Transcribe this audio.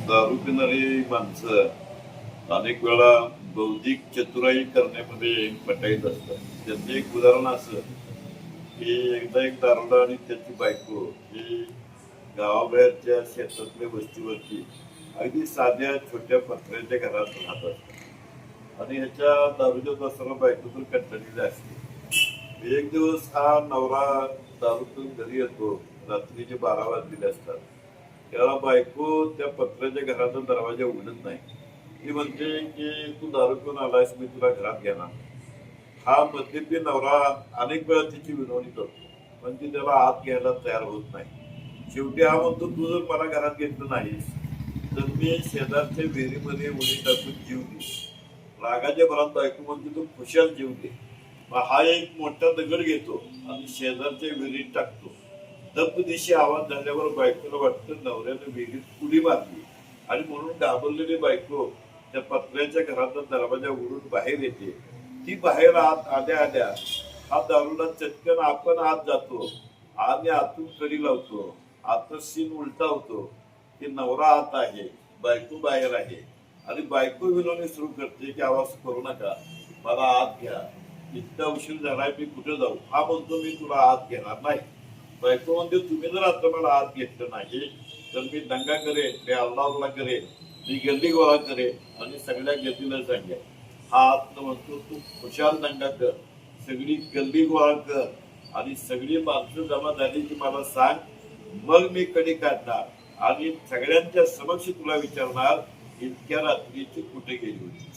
दारू पिणारी माणसं अनेक वेळा बौद्धिक चतुराई करण्यामध्ये पटाईत असतात. त्याचं एक उदाहरण असं की एकदा एक दारोडा आणि त्याची बायको ही गावाबाहेरच्या शेतातल्या वस्तीवरती अगदी साध्या छोट्या पत्र्याच्या घरात राहत असतात आणि ह्याच्या दारूच्या दोस्ताला बायको तर कंटाळलेली असते. एक दिवस हा नवरा दारू पिऊन घरी येतो. रात्रीचे 12 वाजलेले असतात. त्याला बायको त्या पत्र्याच्या घराचा दरवाजा उघडत नाही. ती म्हणते की तू दारू पिऊन आलायस, मी तुला घरात घेणार. हा मद्यपी नवरा अनेक वेळा तिची विनवणी करतो, पण ती त्याला आत घ्यायला तयार होत नाही. शेवटी हा म्हणतो, तू जर मला घरात घेतलं नाहीस तर मी शेजारच्या विहिरीमध्ये उडी टाकून जीव दे. रागाच्या भरात बायको म्हणते, तू खुशाल जीव दे. मग हा एक मोठा दगड घेतो आणि शेजारच्या विहिरीत टाकतो. दप दिशी आवाज झाल्यावर बायकोला वाटतं नवऱ्याने विहिरीत उडी मारली आणि म्हणून घाबरलेली बायको त्या पत्र्याच्या घराचा दरवाजा उघडून बाहेर येते. ती बाहेर आत आल्या आल्या हा दारूला चटकन आपण आत जातो आणि आतून कडी लावतो. आता सीन उलटा होतो की नवरा आत आहे, बायको बाहेर आहे आणि बायको विनवणी सुरू करते की आवाज करू नका, मला आत घ्या, इतका उशीर झालाय, मी कुठे जाऊ. हा म्हणतो, मी तुला आत घेणार नाही. बायको म्हणते, तुम्ही जर आता मला आत घेतलं नाही तर मी दंगा करेन, मी अल्लाहला करेन, मी गल्ली गोळा करेन आणि सगळ्या गल्लीला सांगेन. हा आत म्हणतो, तू खुशाल दंगा कर, सगळी गल्ली गोळा कर आणि सगळी माणसं जमा झाली की मला सांग, मग मी कडी काढणार आणि सगळ्यांच्या समक्ष तुला विचारणार, इतक्या रात्रीची कुठे गेली होती.